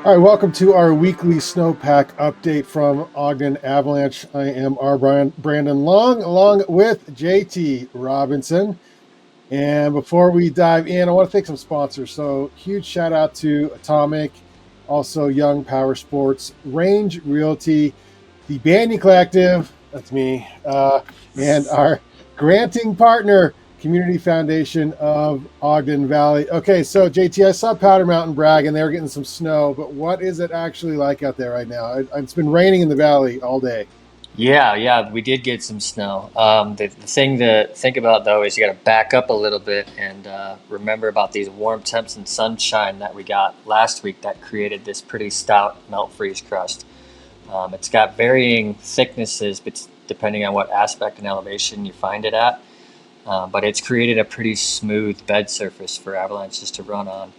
All right, welcome to our weekly snowpack update from Ogden Avalanche. I am Brandon Long, along with JT Robinson. And before we dive in, I want to thank some sponsors. So, huge shout out to Atomic, also Young Power Sports, Range Realty, the Bandy Collective, that's me, and our granting partner, Community Foundation of Ogden Valley. Okay, so JT, I saw Powder Mountain brag and they were getting some snow, but what is it actually like out there right now? It's been raining in the valley all day. Yeah, we did get some snow. The thing to think about though is you got to back up a little bit and remember about these warm temps and sunshine that we got last week that created this pretty stout melt freeze crust. It's got varying thicknesses, but depending on what aspect and elevation you find it at. But it's created a pretty smooth bed surface for avalanches to run on.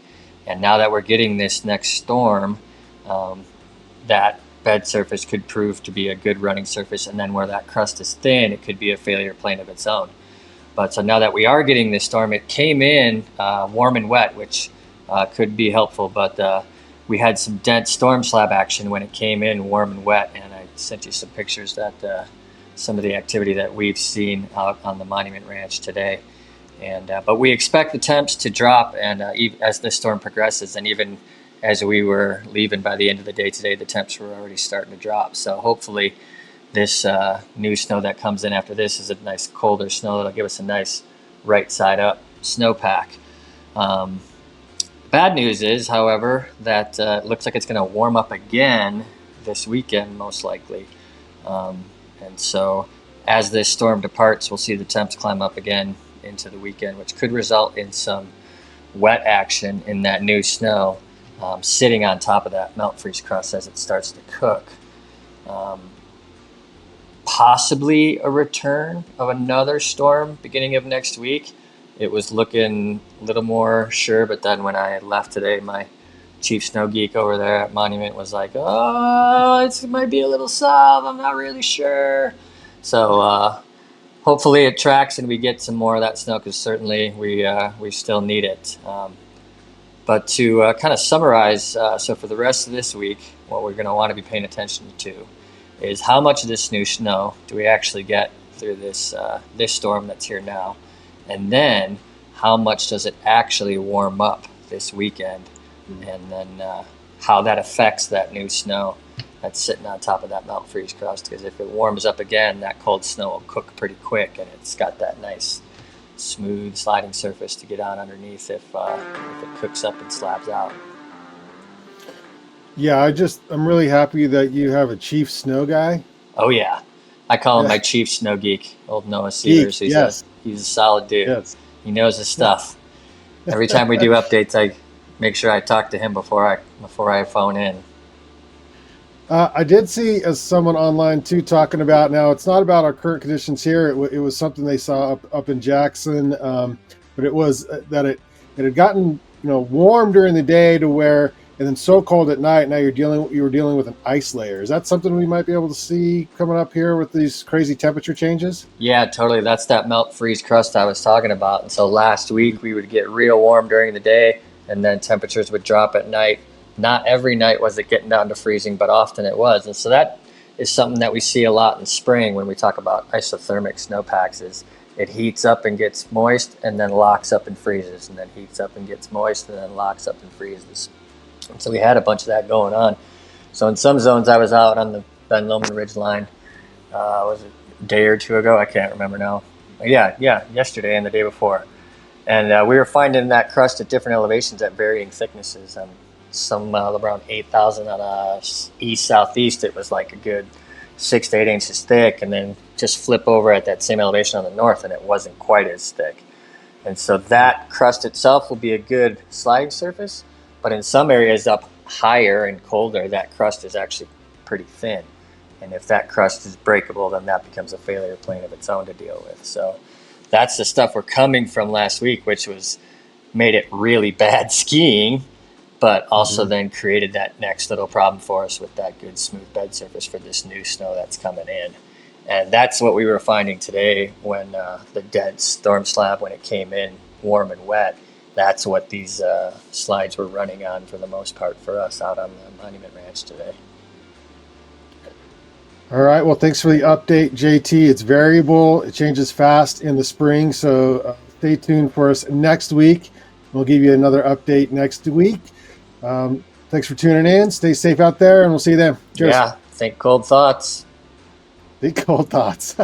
And now that we're getting this next storm, that bed surface could prove to be a good running surface, and then where that crust is thin, it could be a failure plane of its own. But so now that we are getting this storm, it came in warm and wet, which could be helpful, but we had some dense storm slab action when it came in warm and wet, and I sent you some pictures that some of the activity that we've seen out on the Monument Ranch today. And but we expect the temps to drop, and as the storm progresses, and even as we were leaving by the end of the day today, the temps were already starting to drop. So hopefully this new snow that comes in after this is a nice colder snow that'll give us a nice right side up snowpack. Bad news is, however, that it looks like it's going to warm up again this weekend, most likely. And so as this storm departs, we'll see the temps climb up again into the weekend, which could result in some wet action in that new snow sitting on top of that melt freeze crust as it starts to cook. Possibly a return of another storm beginning of next week. It was looking a little more sure, but then when I left today, my chief snow geek over there at Monument was like, "Oh, it might be a little south. I'm not really sure." So hopefully it tracks and we get some more of that snow, because certainly we still need it. But to kind of summarize, so for the rest of this week, what we're going to want to be paying attention to is how much of this new snow do we actually get through this storm that's here now, and then how much does it actually warm up this weekend, and then how that affects that new snow that's sitting on top of that melt freeze crust. Because if it warms up again, that cold snow will cook pretty quick, and it's got that nice smooth sliding surface to get on underneath if it cooks up and slabs out. Yeah, I'm really happy that you have a chief snow guy. Oh yeah, I call him my chief snow geek, old Noah Severs. Geek, yes, He's a solid dude. yes. He knows his stuff. Every time we do updates, I make sure I talk to him before I phone in. I did see someone online too talking about, now it's not about our current conditions here. It was something they saw up in Jackson, but it was that it had gotten warm during the day to where, and then so cold at night. Now you were dealing with an ice layer. Is that something we might be able to see coming up here with these crazy temperature changes? Yeah, totally. That's that melt freeze crust I was talking about. And so last week we would get real warm during the day, and then temperatures would drop at night. Not every night was it getting down to freezing, but often it was. And so that is something that we see a lot in spring when we talk about isothermic snowpacks. Is it heats up and gets moist and then locks up and freezes, and then heats up and gets moist and then locks up and freezes. And so we had a bunch of that going on. So in some zones, I was out on the Ben Lomond Ridge line. Was it a day or two ago? I can't remember now. Yeah, yesterday and the day before. And we were finding that crust at different elevations at varying thicknesses. Some around 8,000 on east-southeast, it was like a good 6 to 8 inches thick, and then just flip over at that same elevation on the north, and it wasn't quite as thick. And so that crust itself will be a good sliding surface, but in some areas up higher and colder, that crust is actually pretty thin. And if that crust is breakable, then that becomes a failure plane of its own to deal with. So that's the stuff we're coming from last week, which made it really bad skiing, but also then created that next little problem for us with that good smooth bed surface for this new snow that's coming in. And that's what we were finding today when the dense storm slab, when it came in warm and wet, that's what these slides were running on for the most part for us out on the Monument Ranch today. All right. Well, thanks for the update, JT. It's variable. It changes fast in the spring. So stay tuned for us next week. We'll give you another update next week. Thanks for tuning in. Stay safe out there, and we'll see you then. Cheers. Yeah, think cold thoughts. Think cold thoughts.